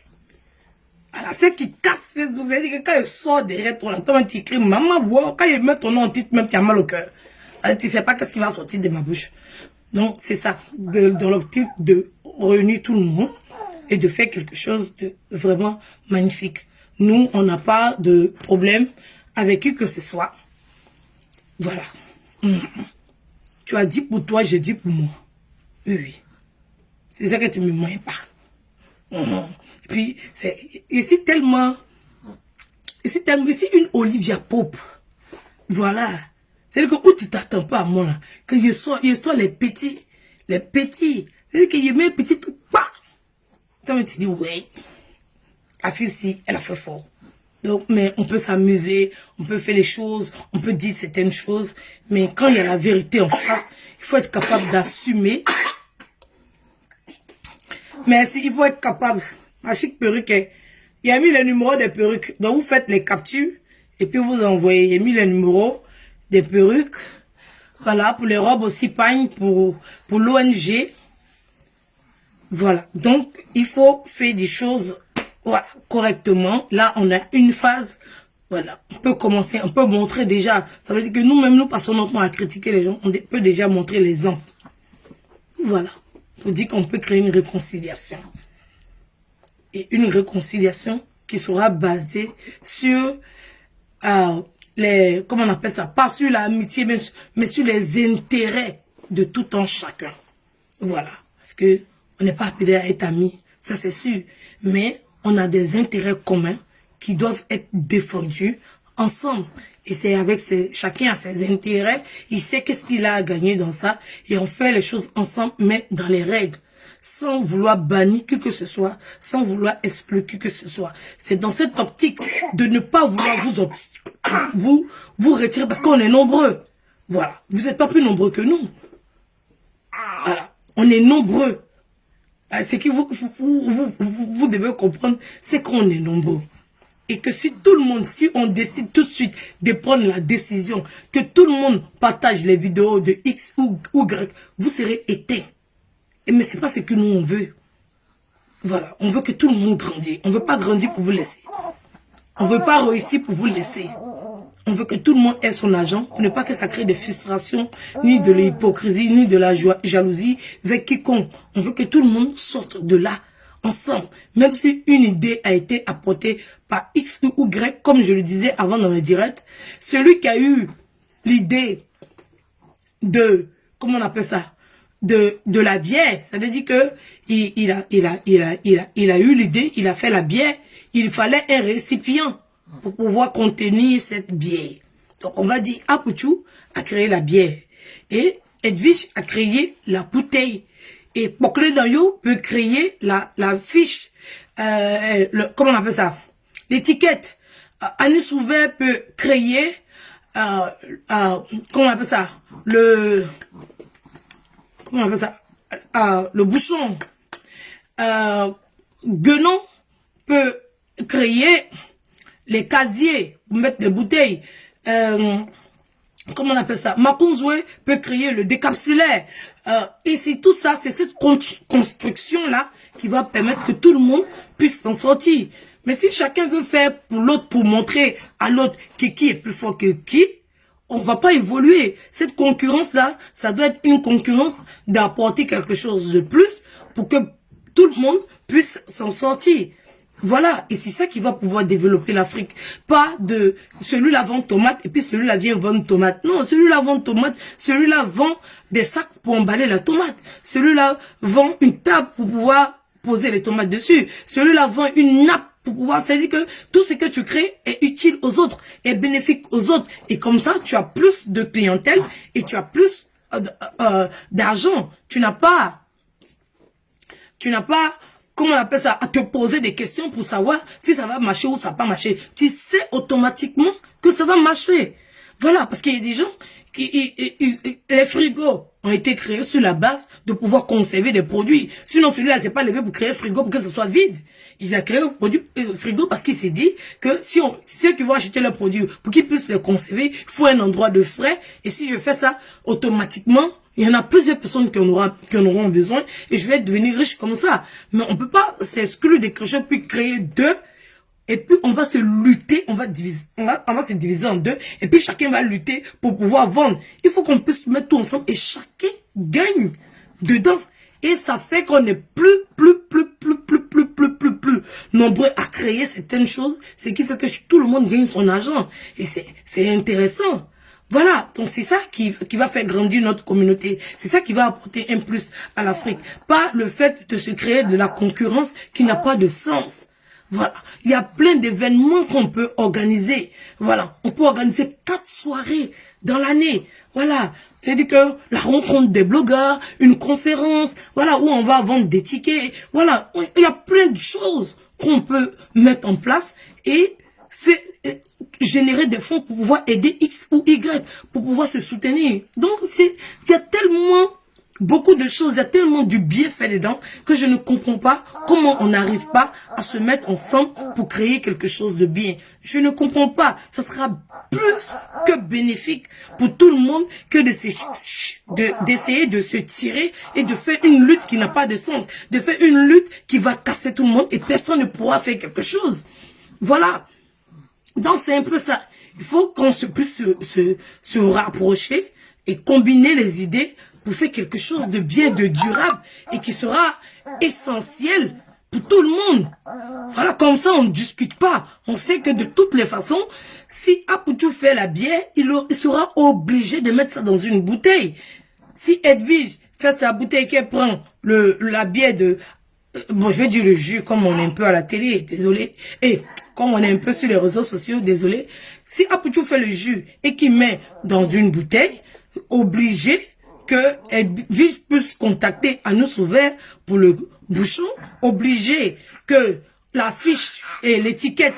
Voilà, ceux qui cassent Facebook. C'est-à-dire que quand il sort derrière toi, toi, tu écris maman, wow. Quand il met ton nom en titre, même tu as mal au cœur. Tu ne sais pas qu'est-ce qui va sortir de ma bouche. Donc, c'est ça. Dans l'optique de réunir tout le monde et de faire quelque chose de vraiment magnifique. Nous, on n'a pas de problème avec qui que ce soit. Voilà. Tu as dit pour toi, j'ai dit pour moi. Oui. C'est ça que tu ne me moyens pas. Et puis, ici tellement, ici une Olivia Pope. Voilà. C'est-à-dire que où tu t'attends pas à moi là, que je sors les petits. C'est-à-dire que je mets un petit tout pas. Quand tu dis, ouais, la fille si, elle a fait fort. Donc, mais on peut s'amuser, on peut faire les choses, on peut dire certaines choses, mais quand il y a la vérité en face, il faut être capable d'assumer. Mais il faut être capable. Ma chic perruque, il a mis le numéro des perruques. Donc, vous faites les captures, et puis vous envoyez. Il a mis le numéro des perruques. Voilà, pour les robes aussi, pagne, pour l'ONG. Voilà. Donc, il faut faire des choses, voilà, correctement. Là, on a une phase. Voilà. On peut commencer, on peut montrer déjà. Ça veut dire que nous-mêmes, nous passons notre temps à critiquer les gens. On peut déjà montrer l'exemple. Voilà. Pour dire qu'on peut créer une réconciliation. Et une réconciliation qui sera basée sur comment on appelle ça, pas sur l'amitié, mais sur les intérêts de tout un chacun. Voilà. Parce que on n'est pas appelé à être amis, ça c'est sûr. Mais on a des intérêts communs qui doivent être défendus ensemble. Et c'est avec chacun a ses intérêts, il sait qu'est-ce qu'il a à gagner dans ça, et on fait les choses ensemble, mais dans les règles. Sans vouloir bannir qui que ce soit, sans vouloir exclure qui que ce soit. C'est dans cette optique de ne pas vouloir vous retirer parce qu'on est nombreux. Voilà. Vous n'êtes pas plus nombreux que nous. Voilà. On est nombreux. C'est que vous devez comprendre, c'est qu'on est nombreux. Et que si tout le monde, si on décide tout de suite de prendre la décision, que tout le monde partage les vidéos de X ou Y, vous serez éteints. Mais c'est pas ce que nous on veut. Voilà, on veut que tout le monde grandisse. On veut pas grandir pour vous laisser. On veut pas réussir pour vous laisser. On veut que tout le monde ait son argent, pour ne pas que ça crée des frustrations, ni de l'hypocrisie, ni de la jalousie avec quiconque. On veut que tout le monde sorte de là, ensemble. Même si une idée a été apportée par X ou Y, comme je le disais avant dans le direct, celui qui a eu l'idée de, comment on appelle ça, de la bière, ça veut dire que il a eu l'idée, il a fait la bière, il fallait un récipient pour pouvoir contenir cette bière. Donc on va dire Apouchou a créé la bière et Edwige a créé la bouteille et Pokle Dayo peut créer la fiche, comment on appelle ça, l'étiquette. Anis Ouvert peut créer comment on appelle ça, comment on appelle ça, le bouchon. Guenon peut créer les casiers pour mettre des bouteilles. Comment on appelle ça, Makonzoué peut créer le décapsulaire. Et c'est tout ça, c'est cette construction-là qui va permettre que tout le monde puisse s'en sortir. Mais si chacun veut faire pour l'autre, pour montrer à l'autre qui est plus fort que qui, on va pas évoluer. Cette concurrence-là, ça doit être une concurrence d'apporter quelque chose de plus pour que tout le monde puisse s'en sortir. Voilà, et c'est ça qui va pouvoir développer l'Afrique. Pas de celui-là vend tomate et puis celui-là vient vendre tomate. Non, celui-là vend tomate, celui-là vend des sacs pour emballer la tomate. Celui-là vend une table pour pouvoir poser les tomates dessus. Celui-là vend une nappe pour pouvoir, c'est-à-dire que tout ce que tu crées est utile aux autres, est bénéfique aux autres. Et comme ça, tu as plus de clientèle et tu as plus d'argent. Tu n'as pas, comment on appelle ça, à te poser des questions pour savoir si ça va marcher ou ça va pas marcher. Tu sais automatiquement que ça va marcher. Voilà, parce qu'il y a des gens les frigos ont été créés sur la base de pouvoir conserver des produits. Sinon, celui-là s'est pas levé pour créer un frigo pour que ce soit vide. Il a créé un produit frigo parce qu'il s'est dit que si ceux qui vont acheter leurs produits, pour qu'ils puissent les conserver, il faut un endroit de frais. Et si je fais ça automatiquement, il y en a plusieurs personnes qui en auront besoin et je vais devenir riche comme ça. Mais on peut pas s'exclure des crécheurs puis créer deux. Et puis on va se lutter, on va se diviser en deux, et puis chacun va lutter pour pouvoir vendre. Il faut qu'on puisse mettre tout ensemble et chacun gagne dedans. Et ça fait qu'on est plus nombreux à créer certaines choses, ce qui fait que tout le monde gagne son argent. Et c'est intéressant. Voilà, donc c'est ça qui va faire grandir notre communauté. C'est ça qui va apporter un plus à l'Afrique. Pas le fait de se créer de la concurrence qui n'a pas de sens. Voilà, il y a plein d'événements qu'on peut organiser. Voilà, on peut organiser 4 soirées dans l'année. Voilà, c'est-à-dire que la rencontre des blogueurs, une conférence, voilà, où on va vendre des tickets. Voilà, il y a plein de choses qu'on peut mettre en place et générer des fonds pour pouvoir aider X ou Y, pour pouvoir se soutenir. Donc, il y a tellement beaucoup de choses, il y a tellement du bien fait dedans que je ne comprends pas comment on n'arrive pas à se mettre ensemble pour créer quelque chose de bien. Je ne comprends pas. Ça sera plus que bénéfique pour tout le monde que d'essayer de se tirer et de faire une lutte qui n'a pas de sens, de faire une lutte qui va casser tout le monde et personne ne pourra faire quelque chose. Voilà. Donc c'est un peu ça. Il faut qu'on puisse se rapprocher et combiner les idées pour faire quelque chose de bien, de durable et qui sera essentiel pour tout le monde. Voilà, comme ça on ne discute pas. On sait que de toutes les façons, si Apoutou fait la bière, il sera obligé de mettre ça dans une bouteille. Si Edwige fait sa bouteille, qu'elle prend la bière de... bon, je vais dire le jus comme on est un peu à la télé, désolé. Et comme on est un peu sur les réseaux sociaux, désolé. Si Apoutou fait le jus et qu'il met dans une bouteille, obligé que Edwige puisse contacter Anous Sauvert pour le bouchon, obligé que la fiche et l'étiquette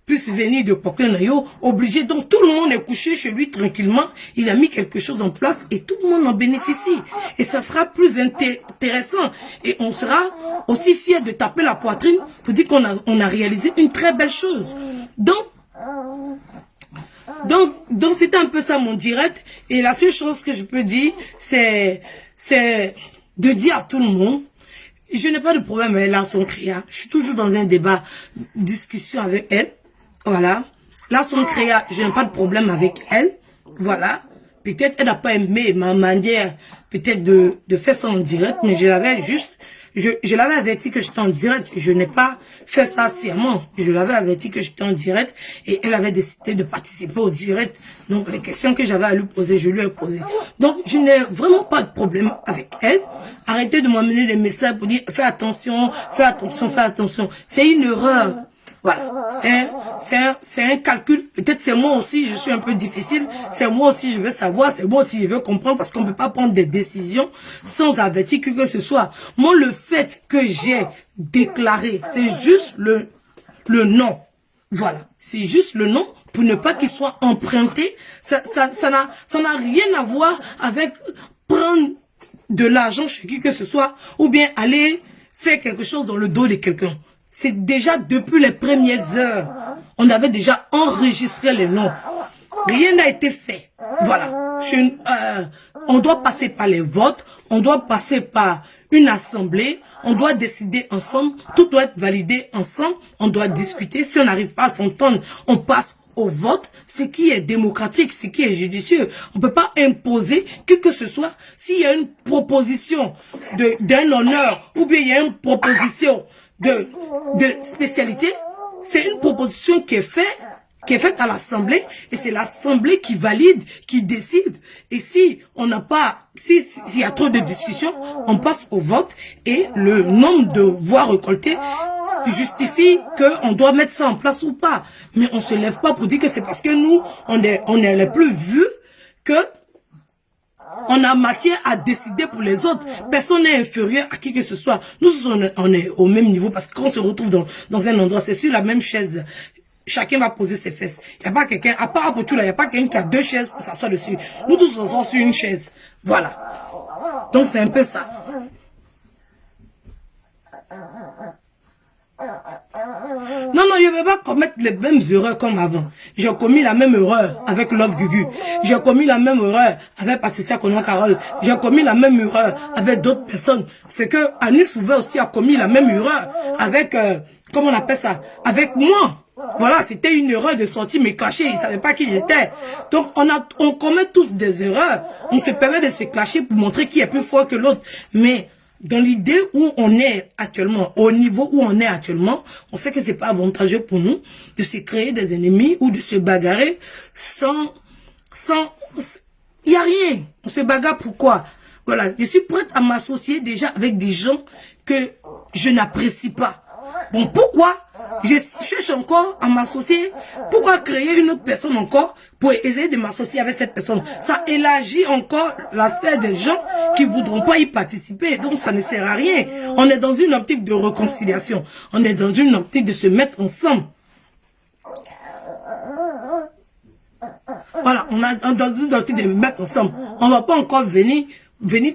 puissent venir de Poklin-Nayo, obligé. Donc tout le monde est couché chez lui tranquillement, il a mis quelque chose en place et tout le monde en bénéficie. Et ça sera plus intéressant et on sera aussi fiers de taper la poitrine pour dire qu'on a réalisé une très belle chose. Donc c'était un peu ça mon direct. Et la seule chose que je peux dire, c'est de dire à tout le monde, je n'ai pas de problème avec Larson Créa. Je suis toujours dans un débat, discussion avec elle. Voilà. Larson Créa, je n'ai pas de problème avec elle. Voilà. Peut-être elle n'a pas aimé ma manière, peut-être de faire ça en direct, mais je l'avais juste... Je l'avais averti que j'étais en direct. Je n'ai pas fait ça sciemment. Je l'avais averti que j'étais en direct et elle avait décidé de participer au direct. Donc, les questions que j'avais à lui poser, je lui ai posé. Donc, je n'ai vraiment pas de problème avec elle. Arrêtez de m'amener des messages pour dire fais attention, fais attention, fais attention. C'est une erreur. Voilà, c'est un calcul. Peut-être c'est moi aussi, je suis un peu difficile. C'est moi aussi, je veux savoir. C'est moi aussi, je veux comprendre parce qu'on ne peut pas prendre des décisions sans avertir que ce soit. Moi, le fait que j'ai déclaré, c'est juste le nom. Voilà, c'est juste le nom pour ne pas qu'il soit emprunté. Ça n'a rien à voir avec prendre de l'argent chez qui que ce soit ou bien aller faire quelque chose dans le dos de quelqu'un. C'est déjà depuis les premières heures. On avait déjà enregistré les noms. Rien n'a été fait. Voilà. On doit passer par les votes. On doit passer par une assemblée. On doit décider ensemble. Tout doit être validé ensemble. On doit discuter. Si on n'arrive pas à s'entendre, on passe au vote. Ce qui est démocratique, ce qui est judicieux. On ne peut pas imposer que ce soit. S'il y a une proposition d'un honneur ou bien il y a une proposition de, de spécialité, c'est une proposition qui est faite à l'Assemblée, et c'est l'Assemblée qui valide, qui décide. Et si on n'a pas, s'il y a trop de discussions, on passe au vote, et le nombre de voix récoltées justifie qu'on doit mettre ça en place ou pas. Mais on se lève pas pour dire que c'est parce que nous, on est les plus vus que on a matière à décider pour les autres. Personne n'est inférieur à qui que ce soit. Nous, on est au même niveau, parce que quand on se retrouve dans un endroit, c'est sur la même chaise. Chacun va poser ses fesses. Il n'y a pas quelqu'un, à part Apotou, là, il n'y a pas quelqu'un qui a 2 chaises pour s'asseoir dessus. Nous tous, on s'assoit sur une chaise. Voilà. Donc, c'est un peu ça. Non, je ne vais pas commettre les mêmes erreurs comme avant. J'ai commis la même erreur avec Love Gugu. J'ai commis la même erreur avec Patricia Konon-Carole. J'ai commis la même erreur avec d'autres personnes. C'est que Annie Souvé aussi a commis la même erreur avec, comment on appelle ça, avec moi. Voilà, c'était une erreur de sortir me clasher. Ils ne savaient pas qui j'étais. Donc, on commet tous des erreurs. On se permet de se clasher pour montrer qui est plus fort que l'autre. Mais dans l'idée où on est actuellement, au niveau où on est actuellement, on sait que c'est pas avantageux pour nous de se créer des ennemis ou de se bagarrer il y a rien. On se bagarre pourquoi? Voilà, je suis prête à m'associer déjà avec des gens que je n'apprécie pas. Bon, pourquoi je cherche encore à m'associer? Pourquoi créer une autre personne encore pour essayer de m'associer avec cette personne? Ça élargit encore la sphère des gens qui voudront pas y participer. Donc, ça ne sert à rien. On est dans une optique de réconciliation. On est dans une optique de se mettre ensemble. Voilà, on est dans une optique de se mettre ensemble. On va pas encore venir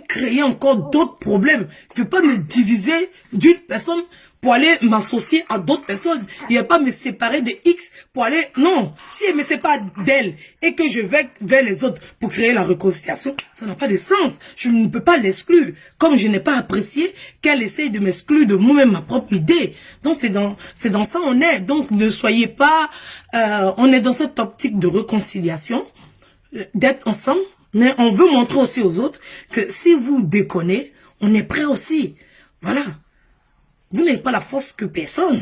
créer encore d'autres problèmes. Je ne veux pas me diviser d'une personne pour aller m'associer à d'autres personnes. Il ne va pas me séparer de X pour aller... Non, si elle me sépare d'elle et que je vais vers les autres pour créer la réconciliation, ça n'a pas de sens. Je ne peux pas l'exclure. Comme je n'ai pas apprécié qu'elle essaye de m'exclure de moi-même ma propre idée. Donc c'est dans ça on est. Donc ne soyez pas... on est dans cette optique de réconciliation, d'être ensemble. Mais on veut montrer aussi aux autres que si vous déconnez, on est prêt aussi. Voilà. Vous n'avez pas la force que personne.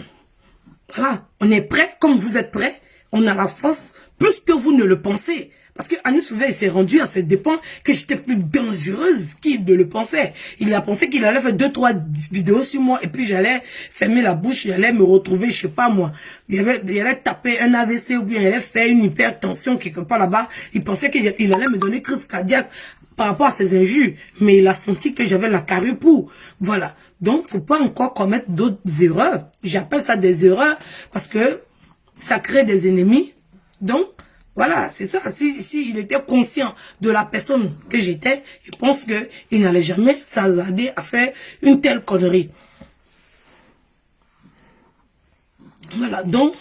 Voilà. On est prêt comme vous êtes prêt. On a la force plus que vous ne le pensez. Parce que Annie Souvé s'est rendu à ses dépens que j'étais plus dangereuse qu'il ne le pensait. Il a pensé qu'il allait faire 2-3 vidéos sur moi et puis j'allais fermer la bouche, j'allais me retrouver, je sais pas moi. Il allait taper un AVC ou bien il allait faire une hypertension quelque part là-bas. Il pensait qu'il allait me donner crise cardiaque par rapport à ses injures. Mais il a senti que j'avais la carrure pour. Voilà. Donc, faut pas encore commettre d'autres erreurs. J'appelle ça des erreurs parce que ça crée des ennemis. Donc, voilà, c'est ça. Si il était conscient de la personne que j'étais, je pense qu'il n'allait jamais s'hasarder à faire une telle connerie. Voilà, donc,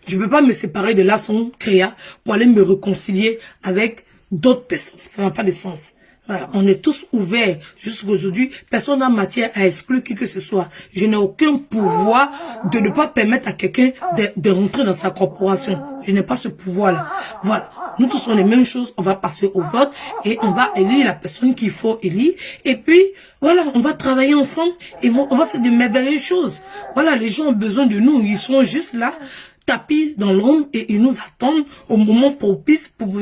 je ne peux pas me séparer de Lasson Créa pour aller me réconcilier avec d'autres personnes. Ça n'a pas de sens. Voilà, on est tous ouverts jusqu'à aujourd'hui. Personne n'a matière à exclure qui que ce soit. Je n'ai aucun pouvoir de ne pas permettre à quelqu'un de rentrer dans sa corporation. Je n'ai pas ce pouvoir-là. Voilà. Nous tous on les mêmes choses. On va passer au vote et on va élire la personne qu'il faut élire. Et puis, voilà, on va travailler ensemble et on va faire de merveilleuses choses. Voilà, les gens ont besoin de nous. Ils sont juste là, tapis dans l'ombre et ils nous attendent au moment propice pour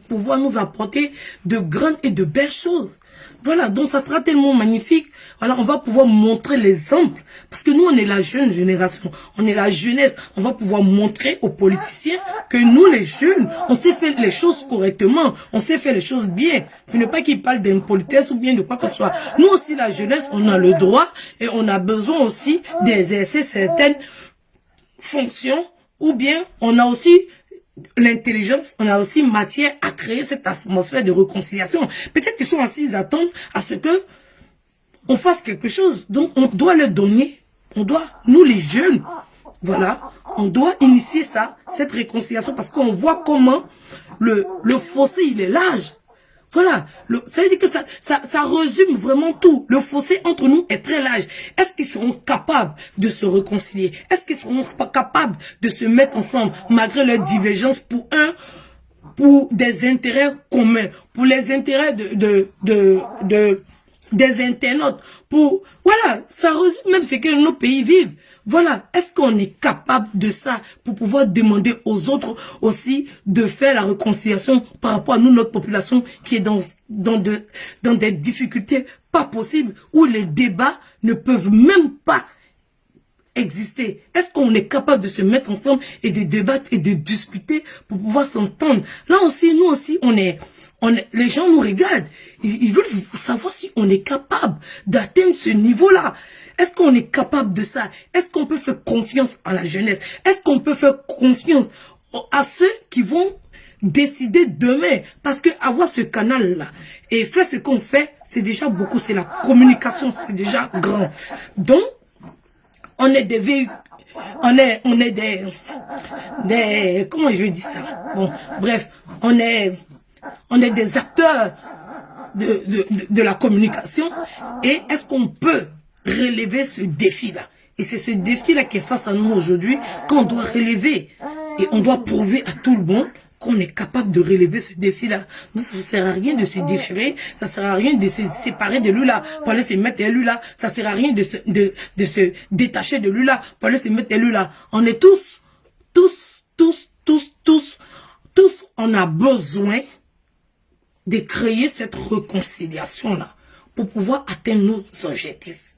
pouvoir nous apporter de grandes et de belles choses. Voilà, donc ça sera tellement magnifique. Voilà, on va pouvoir montrer l'exemple. Parce que nous, on est la jeune génération. On est la jeunesse. On va pouvoir montrer aux politiciens que nous, les jeunes, on sait faire les choses correctement. On sait faire les choses bien. Je ne veux pas qu'ils parlent d'impolitesse ou bien de quoi que ce soit. Nous aussi, la jeunesse, on a le droit et on a besoin aussi d'exercer certaines fonctions. Ou bien, on a aussi l'intelligence, on a aussi matière à créer cette atmosphère de réconciliation. Peut-être qu'ils sont assis, ils attendent à ce que on fasse quelque chose. Donc, on doit leur donner, nous les jeunes, voilà, on doit initier ça, cette réconciliation, parce qu'on voit comment le fossé, il est large. Voilà, ça veut dire que ça résume vraiment tout. Le fossé entre nous est très large. Est-ce qu'ils seront capables de se réconcilier? Est-ce qu'ils seront pas capables de se mettre ensemble malgré leurs divergences pour des intérêts communs, pour les intérêts des internautes pour, voilà, ça résume même ce que nos pays vivent. Voilà, est-ce qu'on est capable de ça pour pouvoir demander aux autres aussi de faire la réconciliation par rapport à nous, notre population qui est dans des difficultés pas possibles, où les débats ne peuvent même pas exister. Est-ce qu'on est capable de se mettre ensemble et de débattre et de discuter pour pouvoir s'entendre? Là aussi, nous aussi, les gens nous regardent. Ils veulent savoir si on est capable d'atteindre ce niveau-là. Est-ce qu'on est capable de ça? Est-ce qu'on peut faire confiance à la jeunesse? Est-ce qu'on peut faire confiance à ceux qui vont décider demain? Parce que avoir ce canal-là et faire ce qu'on fait, c'est déjà beaucoup. C'est la communication, c'est déjà grand. Donc, on est des véhicules, on est des, comment je vais dire ça? Bon, bref, on est des acteurs de la communication. Et est-ce qu'on peut relever ce défi-là? Et c'est ce défi-là qui est face à nous aujourd'hui, qu'on doit relever. Et on doit prouver à tout le monde qu'on est capable de relever ce défi-là. Donc, ça ne sert à rien de se déchirer, ça ne sert à rien de se séparer de lui là, pour aller se mettre à lui là, ça ne sert à rien de se détacher de lui là, pour aller se mettre à lui là. On est tous, on a besoin de créer cette réconciliation-là pour pouvoir atteindre nos objectifs.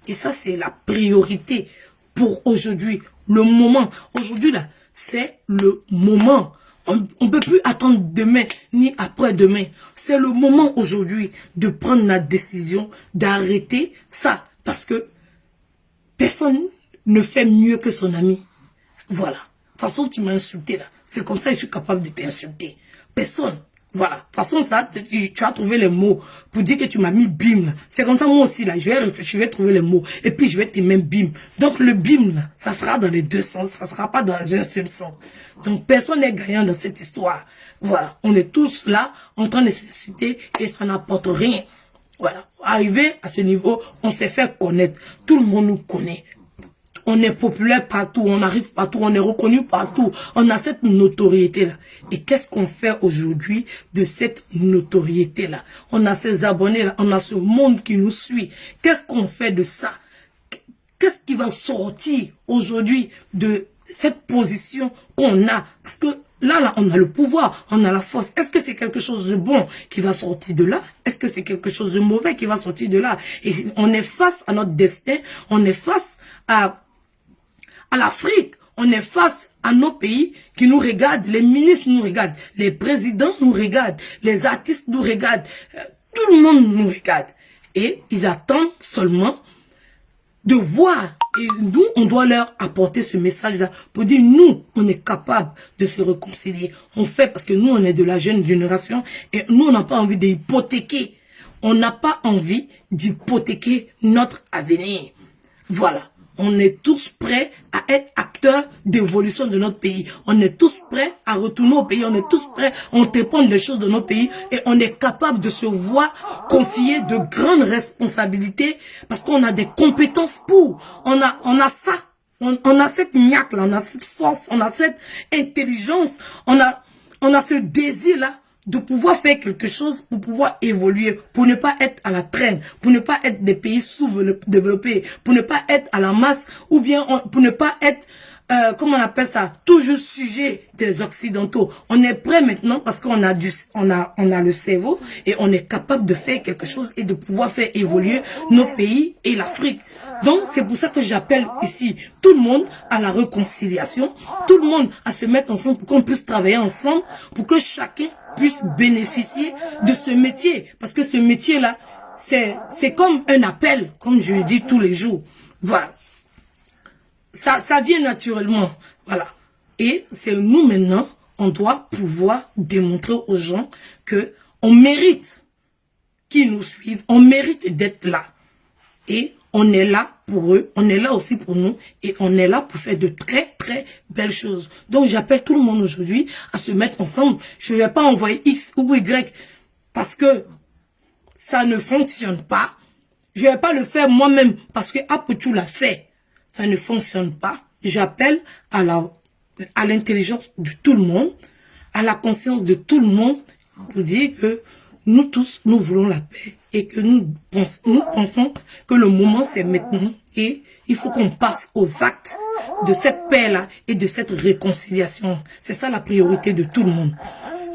Et ça, c'est la priorité pour aujourd'hui. Le moment. Aujourd'hui, là, c'est le moment. On ne peut plus attendre demain, ni après-demain. C'est le moment aujourd'hui de prendre la décision d'arrêter ça. Parce que personne ne fait mieux que son ami. Voilà. De toute façon, tu m'as insulté là. C'est comme ça que je suis capable de t'insulter. Personne. Voilà. De toute façon, ça, tu as trouvé les mots pour dire que tu m'as mis bim. C'est comme ça, moi aussi, là, je vais réfléchir, je vais trouver les mots. Et puis, je vais te mettre bim. Donc, le bim, là, ça sera dans les deux sens. Ça sera pas dans un seul sens. Donc, personne n'est gagnant dans cette histoire. Voilà. On est tous là, en train de s'insulter et ça n'apporte rien. Voilà. Arrivé à ce niveau, on s'est fait connaître. Tout le monde nous connaît. On est populaire partout, on arrive partout, on est reconnu partout. On a cette notoriété-là. Et qu'est-ce qu'on fait aujourd'hui de cette notoriété-là? On a ces abonnés-là, on a ce monde qui nous suit. Qu'est-ce qu'on fait de ça? Qu'est-ce qui va sortir aujourd'hui de cette position qu'on a? Parce que là, on a le pouvoir, on a la force. Est-ce que c'est quelque chose de bon qui va sortir de là? Est-ce que c'est quelque chose de mauvais qui va sortir de là? Et on est face à notre destin, on est face à l'Afrique, on est face à nos pays qui nous regardent, les ministres nous regardent, les présidents nous regardent, les artistes nous regardent, tout le monde nous regarde. Et ils attendent seulement de voir. Et nous, on doit leur apporter ce message-là pour dire, nous, on est capable de se réconcilier. On fait parce que nous, on est de la jeune génération et nous, on n'a pas envie d'hypothéquer. On n'a pas envie d'hypothéquer notre avenir. Voilà. On est tous prêts à être acteurs d'évolution de notre pays. On est tous prêts à retourner au pays. On est tous prêts à entreprendre des choses de notre pays. Et on est capable de se voir confier de grandes responsabilités parce qu'on a des compétences pour. On a ça. On a cette niaque-là, on a cette force, on a cette intelligence. On a ce désir-là de pouvoir faire quelque chose pour pouvoir évoluer, pour ne pas être à la traîne, pour ne pas être des pays sous-développés, pour ne pas être à la masse, ou bien pour ne pas être, comment on appelle ça, toujours sujet des Occidentaux. On est prêt maintenant parce qu'on a on a le cerveau et on est capable de faire quelque chose et de pouvoir faire évoluer nos pays et l'Afrique. Donc, c'est pour ça que j'appelle ici tout le monde à la réconciliation, tout le monde à se mettre ensemble pour qu'on puisse travailler ensemble, pour que chacun puisse bénéficier de ce métier. Parce que ce métier-là, c'est comme un appel, comme je le dis tous les jours. Voilà. Ça vient naturellement. Voilà. Et c'est nous maintenant, on doit pouvoir démontrer aux gens que on mérite qu'ils nous suivent, on mérite d'être là. Et on est là pour eux, on est là aussi pour nous, et on est là pour faire de très, très belles choses. Donc, j'appelle tout le monde aujourd'hui à se mettre ensemble. Je ne vais pas envoyer X ou Y parce que ça ne fonctionne pas. Je ne vais pas le faire moi-même parce que Apotou l'a fait. Ça ne fonctionne pas. J'appelle à l'intelligence de tout le monde, à la conscience de tout le monde pour dire que nous tous, nous voulons la paix et que nous pensons que le moment c'est maintenant et il faut qu'on passe aux actes de cette paix-là et de cette réconciliation. C'est ça la priorité de tout le monde.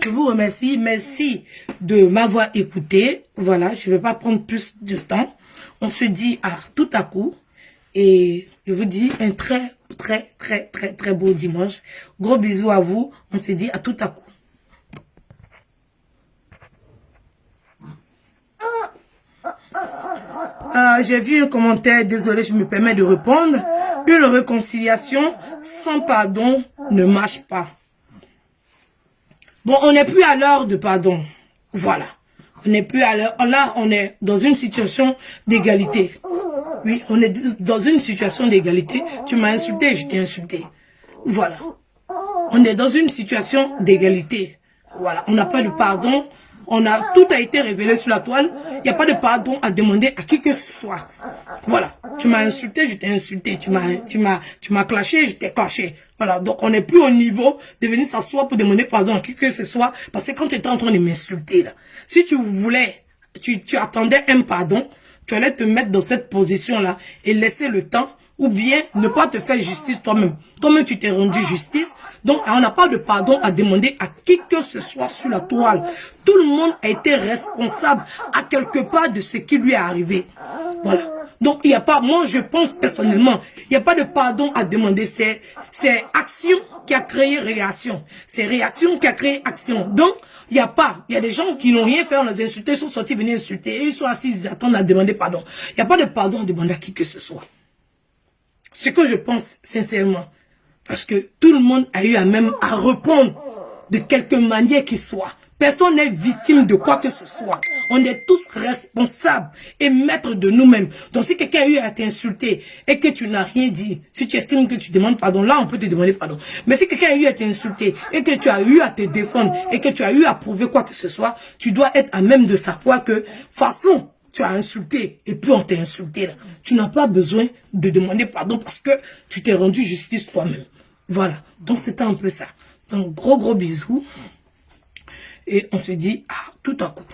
Je vous remercie. Merci de m'avoir écouté. Voilà, je ne vais pas prendre plus de temps. On se dit à tout à coup. Et je vous dis un très beau dimanche. Gros bisous à vous. On se dit à tout à coup. J'ai vu un commentaire, désolé, je me permets de répondre. Une réconciliation sans pardon ne marche pas. Bon, on n'est plus à l'heure de pardon. Voilà. On n'est plus à l'heure. Là, on est dans une situation d'égalité. Oui, on est dans une situation d'égalité. Tu m'as insulté, je t'ai insulté. Voilà. On est dans une situation d'égalité. Voilà. On n'a pas de pardon. Tout a été révélé sur la toile. Il n'y a pas de pardon à demander à qui que ce soit. Voilà. Tu m'as insulté, je t'ai insulté. Tu m'as clashé, je t'ai clashé. Voilà. Donc, on n'est plus au niveau de venir s'asseoir pour demander pardon à qui que ce soit. Parce que quand tu étais en train de m'insulter, là, si tu voulais, tu attendais un pardon, tu allais te mettre dans cette position-là et laisser le temps ou bien ne pas te faire justice toi-même. Toi-même, tu t'es rendu justice. Donc, on n'a pas de pardon à demander à qui que ce soit sur la toile. Tout le monde a été responsable à quelque part de ce qui lui est arrivé. Voilà. Donc, il n'y a pas, moi je pense personnellement, il n'y a pas de pardon à demander. C'est action qui a créé réaction. C'est réaction qui a créé action. Donc, il n'y a pas, il y a des gens qui n'ont rien fait, on les a insultés, ils sont sortis venir insulter, et ils sont assis, ils attendent à demander pardon. Il n'y a pas de pardon à demander à qui que ce soit. Ce que je pense, sincèrement, parce que tout le monde a eu à répondre de quelque manière qu'il soit. Personne n'est victime de quoi que ce soit. On est tous responsables et maîtres de nous-mêmes. Donc si quelqu'un a eu à t'insulter et que tu n'as rien dit, si tu estimes que tu demandes pardon, là on peut te demander pardon. Mais si quelqu'un a eu à t'insulter et que tu as eu à te défendre et que tu as eu à prouver quoi que ce soit, tu dois être à même de savoir que, façon, tu as insulté et puis on t'a insulté là. Tu n'as pas besoin de demander pardon parce que tu t'es rendu justice toi-même. Voilà. Donc c'était un peu ça. Donc gros bisous. Et on se dit à tout à coup.